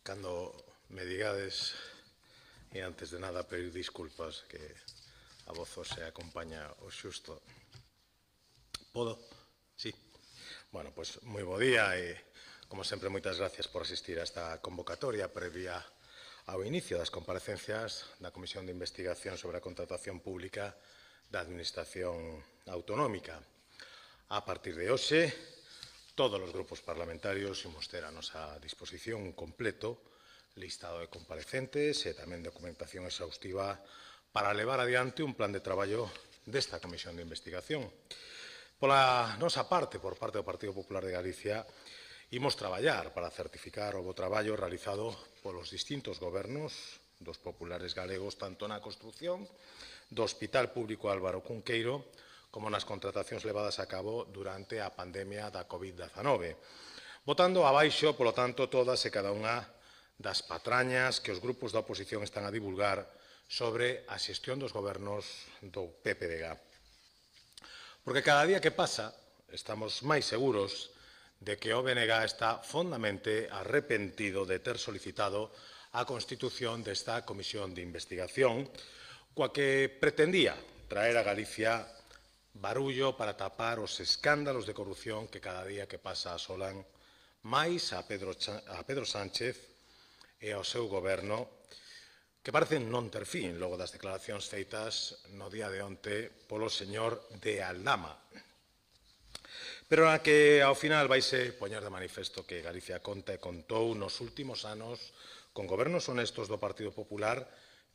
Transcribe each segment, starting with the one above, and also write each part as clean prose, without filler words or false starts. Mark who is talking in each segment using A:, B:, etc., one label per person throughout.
A: Cando me digades, e antes de nada pedir disculpas que a voz se acompaña o xusto. Podo? Sí. Bueno, pois moi bo día e, como sempre, moitas gracias por asistir a esta convocatoria previa ao inicio das comparecencias da Comisión de Investigación sobre a Contratación Pública da Administración Autonómica. A partir de hoxe, todos os grupos parlamentarios imos ter a nosa disposición un completo listado de comparecentes e tamén documentación exhaustiva para levar adiante un plan de traballo desta Comisión de Investigación. Pola nosa parte, por parte do Partido Popular de Galicia, imos traballar para certificar o bo traballo realizado polos distintos gobernos dos populares galegos, tanto na construción do Hospital Público Álvaro Cunqueiro como nas contratacións levadas a cabo durante a pandemia da COVID-19, botando abaixo, polo tanto, todas e cada unha das patrañas que os grupos da oposición están a divulgar sobre a xestión dos gobernos do PPDG. Porque cada día que pasa estamos máis seguros de que o BNG está fondamente arrepentido de ter solicitado a constitución desta comisión de investigación, coa que pretendía traer a Galicia barullo para tapar os escándalos de corrupción que cada día que pasa asolan máis a Pedro Sánchez e ao seu goberno, que parecen non ter fin logo das declaracións feitas no día de onte polo señor de Aldama. Pero na que ao final vaise poñer de manifesto que Galicia conta e contou nos últimos anos con gobernos honestos do Partido Popular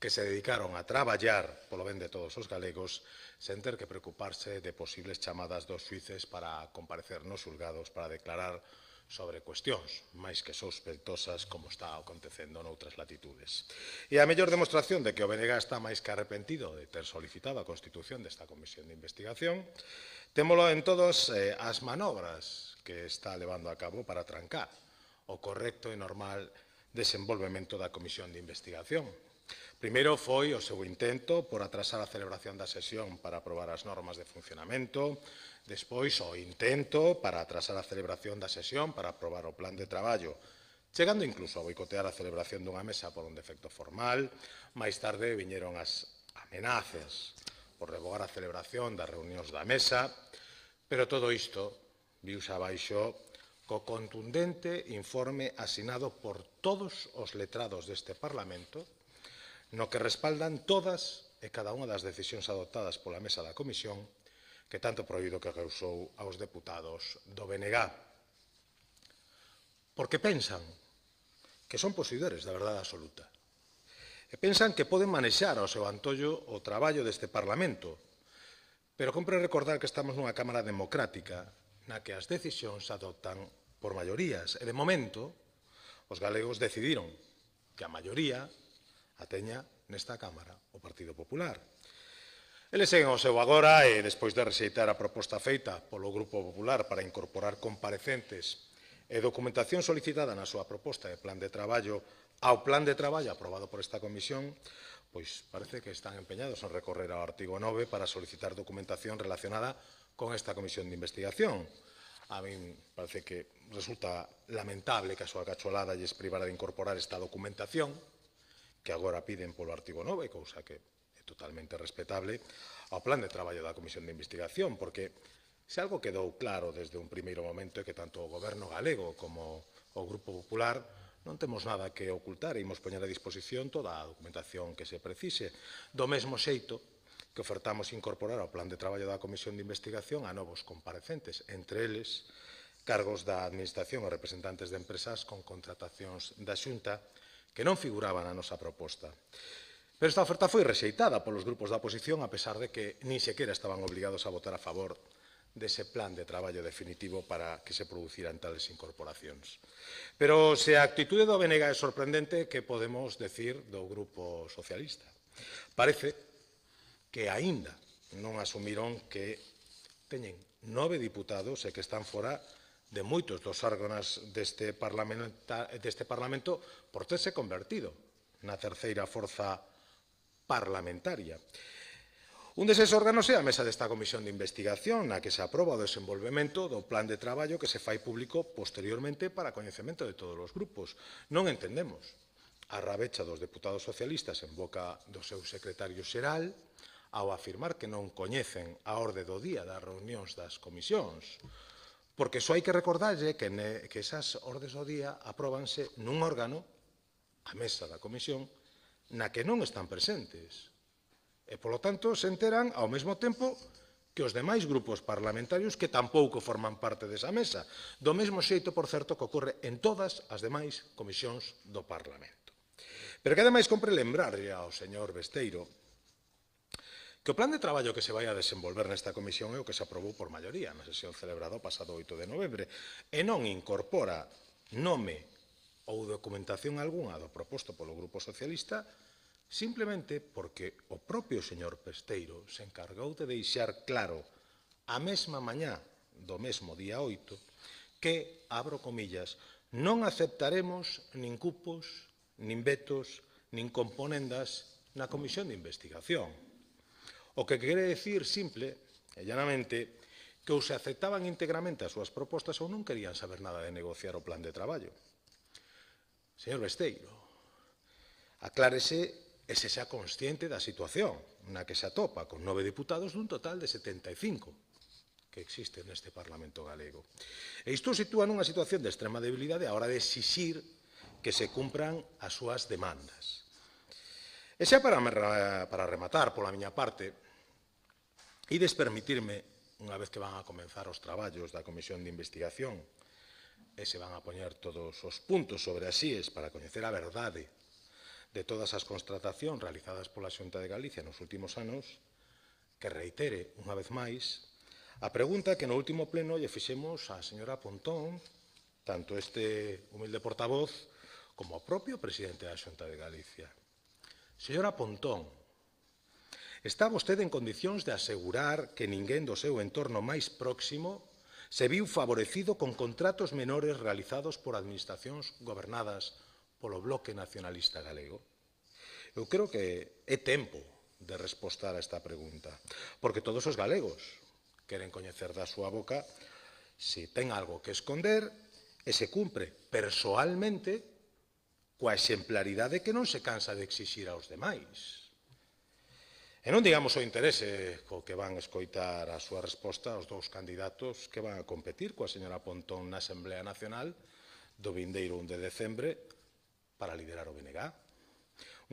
A: que se dedicaron a traballar polo ben de todos os galegos sen ter que preocuparse de posibles chamadas dos xuíces para comparecer nos xulgados para declarar sobre cuestións máis que sospeitosas como está acontecendo noutras latitudes. E a mellor demostración de que o BNG está máis que arrepentido de ter solicitado a constitución desta comisión de investigación témolo en todas as manobras que está levando a cabo para trancar o correcto e normal desenvolvemento da comisión de investigación. Primeiro foi o seu intento por atrasar a celebración da sesión para aprobar as normas de funcionamento, despois o intento para atrasar a celebración da sesión para aprobar o plan de traballo, chegando incluso a boicotear a celebración dunha mesa por un defecto formal. Máis tarde viñeron as amenazas por revogar a celebración das reunións da mesa, pero todo isto viuse abaixo co contundente informe asinado por todos os letrados deste Parlamento, no que respaldan todas e cada unha das decisións adoptadas pola mesa da comisión que tanto proído que causou aos deputados do BNG. Porque pensan que son posuidores da verdade absoluta e pensan que poden manexar ao seu antollo o traballo deste Parlamento, pero compre recordar que estamos nunha Cámara democrática na que as decisións se adoptan por maiorías e, de momento, os galegos decidiron que a maioría a teña nesta Cámara o Partido Popular. Eles seguen o seu agora e, despois de rexeitar a proposta feita polo Grupo Popular para incorporar comparecentes e documentación solicitada na súa proposta de plan de traballo ao plan de traballo aprobado por esta comisión, pois parece que están empeñados en recorrer ao artigo 9 para solicitar documentación relacionada con esta comisión de investigación. A min parece que resulta lamentable que a súa cacholada lles privara de incorporar esta documentación que agora piden polo artigo 9, cousa que é totalmente respetable, ao plan de traballo da Comisión de Investigación, porque se algo quedou claro desde un primeiro momento é que tanto o Goberno galego como o Grupo Popular non temos nada que ocultar e imos poñer a disposición toda a documentación que se precise, do mesmo xeito que ofertamos incorporar ao plan de traballo da Comisión de Investigación a novos comparecentes, entre eles cargos da Administración e representantes de empresas con contratacións da Xunta que non figuraban na nosa proposta. Pero esta oferta foi rexeitada polos grupos da oposición a pesar de que nin sequera estaban obligados a votar a favor dese plan de traballo definitivo para que se produciran tales incorporacións. Pero se a actitude do BNG é sorprendente, que podemos decir do Grupo Socialista? Parece que aínda non asumiron que teñen 9 diputados e que están fora de moitos dos órganos deste Parlamento por terse convertido na terceira forza parlamentaria. Un deses órganos é a mesa desta comisión de investigación na que se aproba o desenvolvemento do plan de traballo que se fai público posteriormente para coñecemento de todos os grupos. Non entendemos a rabecha dos deputados socialistas en boca do seu secretario xeral ao afirmar que non coñecen a orde do día das reunións das comisións, porque só hai que recordarlle que esas ordes do día apróbanse nun órgano, a mesa da comisión, na que non están presentes. E, polo tanto, se enteran ao mesmo tempo que os demais grupos parlamentarios que tampouco forman parte desa mesa, do mesmo xeito, por certo, que ocorre en todas as demais comisións do Parlamento. Pero que ademais compre lembrarlle ao señor Besteiro que o plan de traballo que se vai a desenvolver nesta comisión é o que se aprobou por maioría na sesión celebrada o pasado 8 de novembro e non incorpora nome ou documentación algunha do proposto polo Grupo Socialista simplemente porque o propio señor Besteiro se encargou de deixar claro a mesma mañá do mesmo día 8 que, abro comillas, non aceptaremos nin cupos, nin vetos, nin componendas na comisión de investigación. O que quere dicir, simple e llanamente, que ou se aceptaban íntegramente as súas propostas ou non querían saber nada de negociar o plan de traballo. Señor Besteiro, aclárese e se xa consciente da situación na que se atopa con 9 diputados dun total de 75 que existe neste Parlamento galego. E isto sitúa nunha situación de extrema debilidade a hora de exixir que se cumpran as súas demandas. E xa para rematar pola miña parte, ides permitirme, unha vez que van a comenzar os traballos da Comisión de Investigación e se van a poñer todos os puntos sobre as íes para coñecer a verdade de todas as constatacións realizadas pola Xunta de Galicia nos últimos anos, que reitere, unha vez máis, a pregunta que no último pleno lle fixemos á señora Pontón, tanto este humilde portavoz como o propio presidente da Xunta de Galicia. Señora Pontón, está vostede en condicións de asegurar que ninguén do seu entorno máis próximo se viu favorecido con contratos menores realizados por administracións gobernadas polo Bloque Nacionalista Galego? Eu creo que é tempo de respostar a esta pregunta, porque todos os galegos queren coñecer da súa boca se ten algo que esconder e se cumpre persoalmente coa exemplaridade que non se cansa de exixir aos demais. E non digamos o interese co que van escoitar a súa resposta aos dous candidatos que van a competir coa señora Pontón na Asamblea Nacional do vindeiro 1 de decembre para liderar o BNG.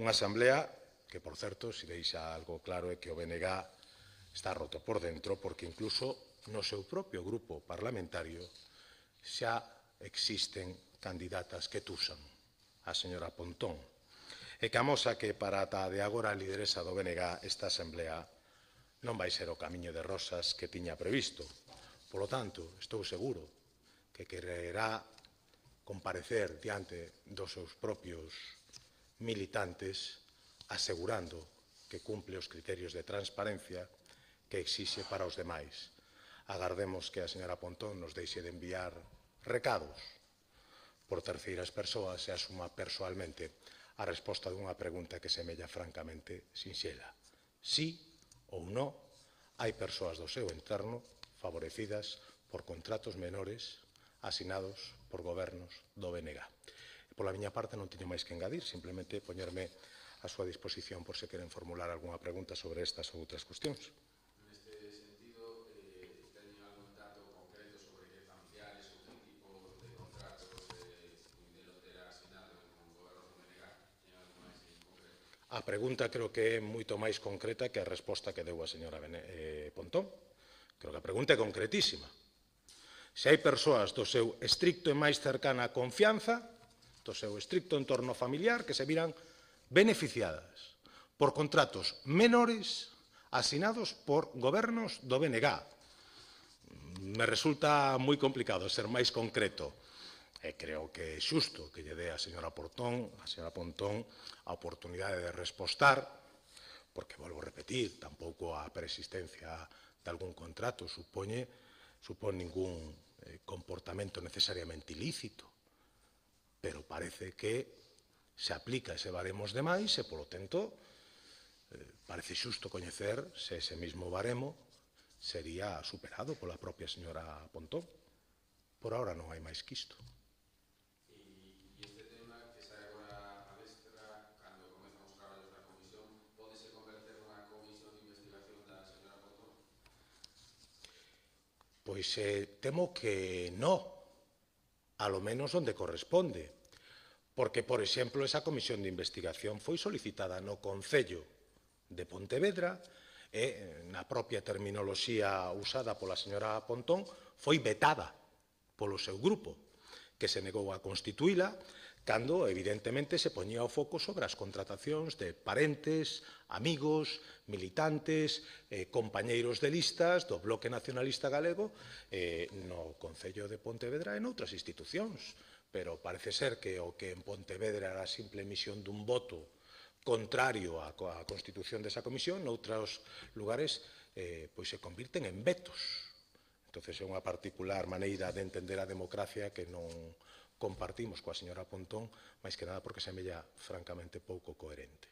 A: Unha asamblea que, por certo, se deixa algo claro é que o BNG está roto por dentro porque incluso no seu propio grupo parlamentario xa existen candidatas que tusan a señora Pontón e que amosa que para ata de agora a lideresa do BNG esta asamblea non vai ser o camiño de rosas que tiña previsto. Polo tanto, estou seguro que quererá comparecer diante dos seus propios militantes asegurando que cumple os criterios de transparencia que exixe para os demais. Agardemos que a señora Pontón nos deixe de enviar recados por terceiras persoas e asuma persoalmente a resposta dunha pregunta que semella francamente sinxela. Sí ou non hai persoas do seu entorno favorecidas por contratos menores asinados por gobernos do BNG. Pola miña parte non teño máis que engadir, simplemente poñerme a súa disposición por se queren formular algunha pregunta sobre estas ou outras cuestións.
B: Neste sentido, teñen algún dato concreto sobre que familiares ou que tipo de contratos puderon ter asinado con gobernos do BNG? Teñen algo máis en concreto?
A: A pregunta creo que é moito máis concreta que a resposta que deu a señora Pontón. Creo que a pregunta é concretísima. Se hai persoas do seu estricto e máis cercana confianza, do seu estricto entorno familiar, que se viran beneficiadas por contratos menores asinados por gobernos do BNG. Me resulta moi complicado ser máis concreto e creo que é xusto que lle dé a señora Pontón a oportunidade de respostar, porque, volvo a repetir, tampouco a persistencia de algún contrato supón ningún comportamento necesariamente ilícito, pero parece que se aplica ese baremos de máis e, polo tanto, Parece xusto coñecer se ese mismo baremo sería superado pola propia señora Pontón. Por ahora non hai máis que isto.
B: E este tema que sai agora a palestra, cando comezan os traballos da comisión, pódese converter nunha comisión de investigación da señora Pontón?
A: Pois temo que no, a lo menos onde corresponde. Porque, por exemplo, esa comisión de investigación foi solicitada no Concello de Pontevedra e, na propia terminoloxía usada pola señora Pontón, foi vetada polo seu grupo, que se negou a constituíla cando, evidentemente, se poñía o foco sobre as contratacións de parentes, amigos, militantes, compañeiros de listas do Bloque Nacionalista Galego no Concello de Pontevedra e noutras institucións. Pero parece ser que o que en Pontevedra era a simple emisión dun voto contrario á constitución desa comisión, noutros lugares pois se convirten en vetos. Entón, é unha particular maneira de entender a democracia que non compartimos coa señora Pontón, máis que nada porque semella francamente pouco coherente.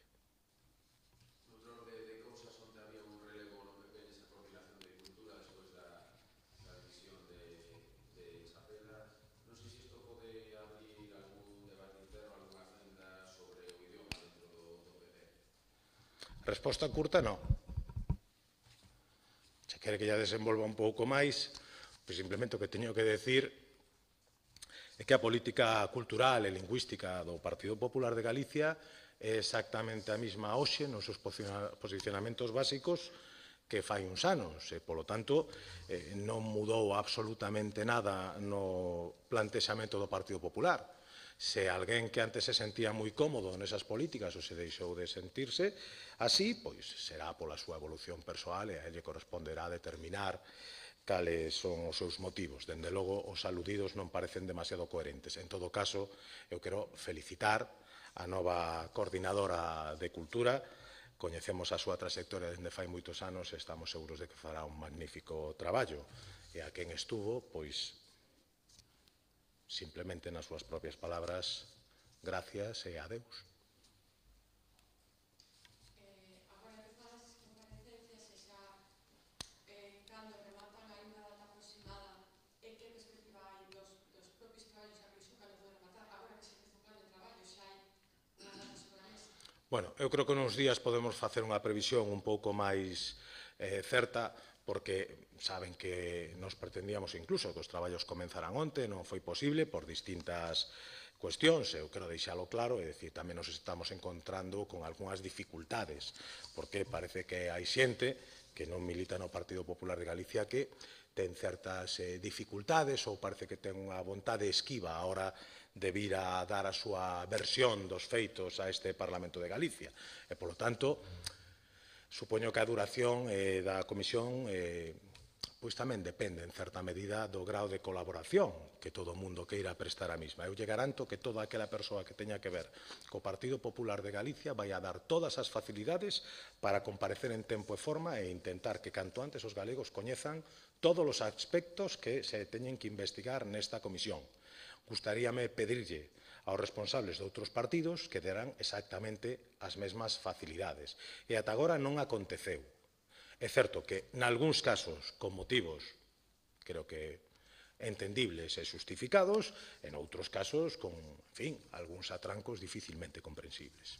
B: Noutro de cousas onde había un relevo no PP nesa coordinación de cultura despois da decisión de Chapela, non sei se isto pode abrir algún debate interno, algunha agenda sobre o idioma dentro do PP.
A: Resposta curta, non. Se quere que ya desenvolva un pouco máis, pois simplemente o que teño que decir é que a política cultural e lingüística do Partido Popular de Galicia é exactamente a mesma hoxe nos seus posicionamentos básicos que fai uns anos e, polo tanto, non mudou absolutamente nada no plantexamento do Partido Popular. Se alguén que antes se sentía moi cómodo nesas políticas ou se deixou de sentirse así, pois será pola súa evolución persoal e a elle corresponderá determinar cales son os seus motivos. Dende logo, os aludidos non parecen demasiado coherentes. En todo caso, eu quero felicitar a nova coordinadora de Cultura. Coñecemos a súa trayectoria dende fai moitos anos e estamos seguros de que fará un magnífico traballo. E a quen estuvo, pois, simplemente nas súas propias palabras, gracias e adeus. Bueno, eu creo que nos días podemos facer unha previsión un pouco máis certa, porque saben que nos pretendíamos incluso que os traballos comenzaran onte, non foi posible por distintas cuestións, eu quero deixalo claro, é dicir, tamén nos estamos encontrando con algunhas dificultades, porque parece que hai xente que non milita no Partido Popular de Galicia que ten certas dificultades ou parece que ten unha vontade esquiva a hora de vir a dar a súa versión dos feitos a este Parlamento de Galicia. E, polo tanto, supoño que a duración da comisión pois tamén depende, en certa medida, do grau de colaboración que todo o mundo queira prestar a mesma. Eu lle garanto que toda aquela persoa que teña que ver co Partido Popular de Galicia vai a dar todas as facilidades para comparecer en tempo e forma e intentar que canto antes os galegos coñezan todos os aspectos que se teñen que investigar nesta comisión. Gustaríame pedirlle aos responsables de outros partidos que deran exactamente as mesmas facilidades. E ata agora non aconteceu. É certo que, nalgúns casos, con motivos, creo que entendibles e justificados, en outros casos, con, en fin, algúns atrancos dificilmente comprensibles.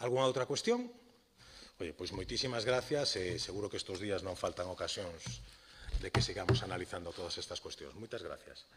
A: Algúna outra cuestión? Oye, pois moitísimas gracias e seguro que estes días non faltan ocasións de que sigamos analizando todas estas cuestións. Moitas gracias.